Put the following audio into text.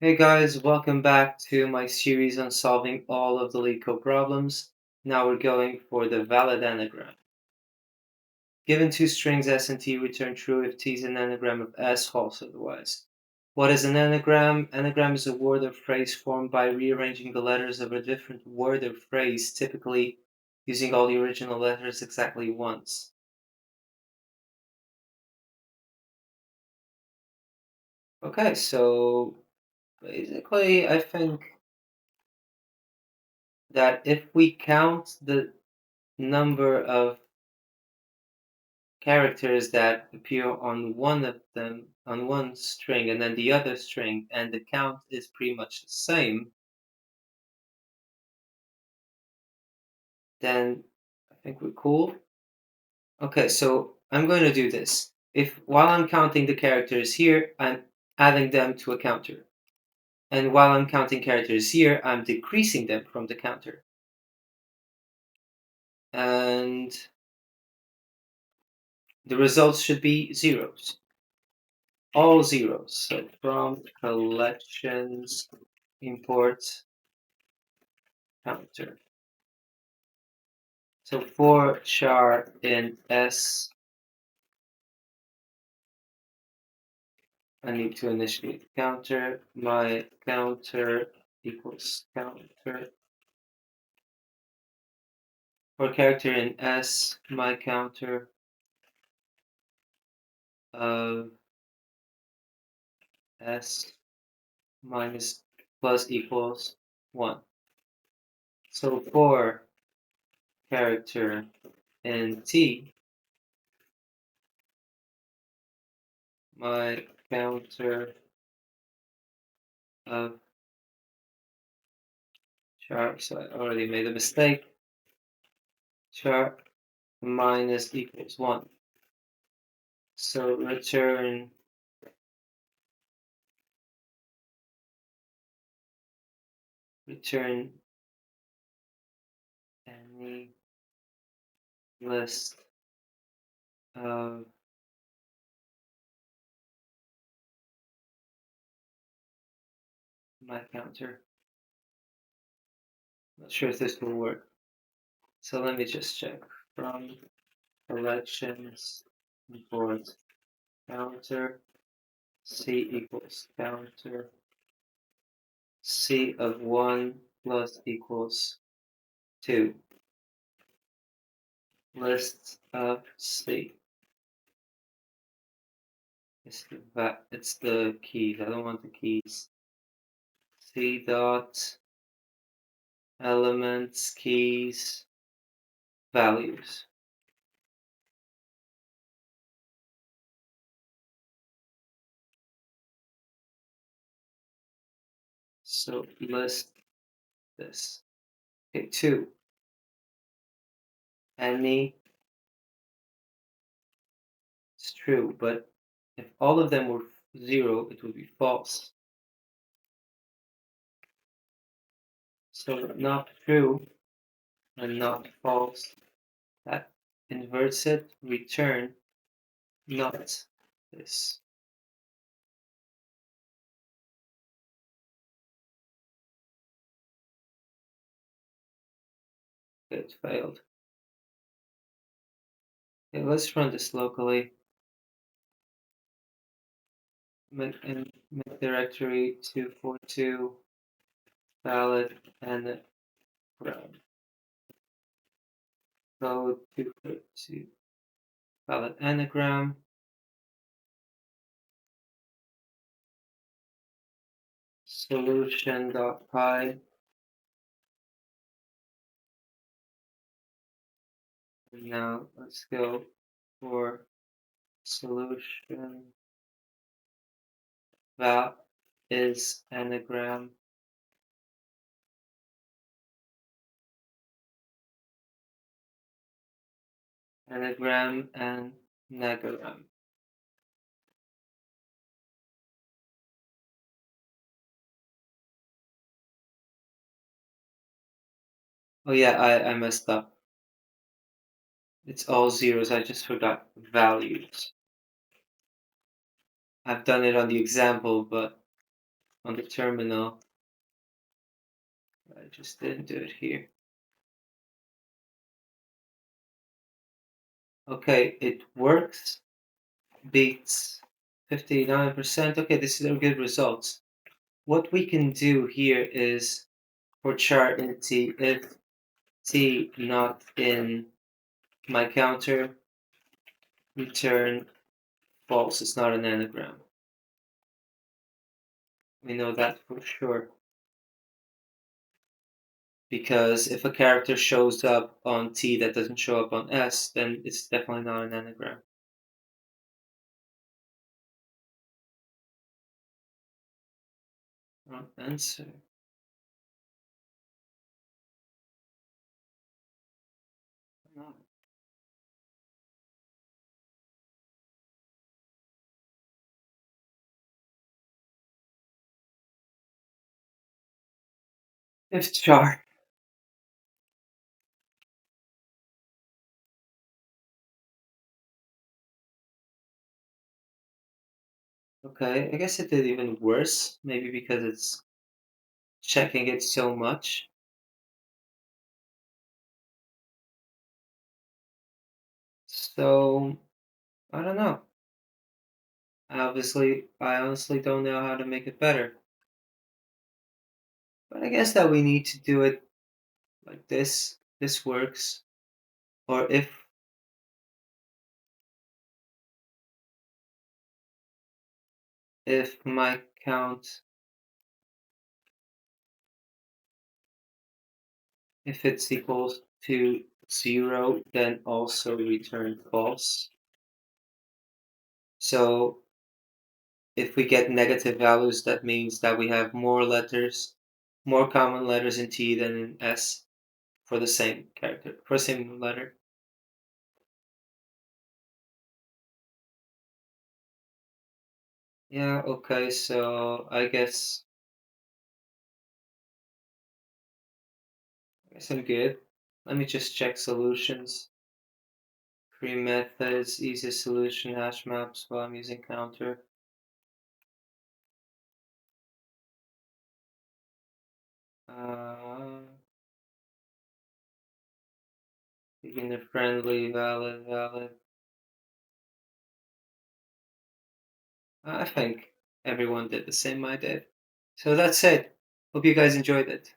Hey guys, welcome back to my series on solving all of the LeetCode problems. Now we're going for the valid anagram. Given two strings S and T, return true if T is an anagram of S, false otherwise. What is an anagram? Anagram is a word or phrase formed by rearranging the letters of a different word or phrase, typically using all the original letters exactly once. Okay, so basically I think that if we count the number of characters that appear on one of them, on one string, and then the other string, and the count is pretty much the same, then I think we're cool. Okay, so I'm going to do this. If while I'm counting the characters here, I'm adding them to a counter. And while I'm counting characters here, I'm decreasing them from the counter. And the results should be zeros. All zeros. So from collections, import counter. So for char in S, I need to initiate counter. My counter equals counter. For character in S, my counter of S minus plus equals 1. So for character in T, my counter of char, so I already made a mistake, char minus equals 1. So return any list of my counter. Not sure if this will work. So let me just check. From collections import counter, C equals counter, C of 1 plus equals 2. List of C. It's the keys. I don't want the keys. C dot elements, keys, values. So list this. Okay, 2. Any, it's true, but if all of them were 0, it would be false. So not true and not false. That inverts it, return not this. It failed. Okay, let's run this locally. Make directory 242 valid and ground. Code 242 valid anagram. Solution.py. And now let's go for solution. That is anagram. Anagram and Nagaram. Oh yeah, I messed up. It's all zeros. I just forgot values. I've done it on the example, but on the terminal. I just didn't do it here. Okay, it works. Beats 59%. Okay, this is a good results. What we can do here is for char in t, if t not in my counter, return false. It's not an anagram. We know that for sure. Because if a character shows up on T that doesn't show up on S, then it's definitely not an anagram. Wrong answer. No. If char. Okay, I guess it did even worse. Maybe because it's checking it so much. So, I don't know. I honestly don't know how to make it better. But I guess that we need to do it like this. This works. Or if my count, if it's equals to 0, then also return false. So if we get negative values, that means that we have more letters, more common letters in T than in S for the same character, for the same letter. Yeah, okay, so I guess I'm good. Let me just check solutions. Three methods, easiest solution, hash maps while I'm using counter. Uh, beginner friendly, valid. I think everyone did the same I did. So that's it. Hope you guys enjoyed it.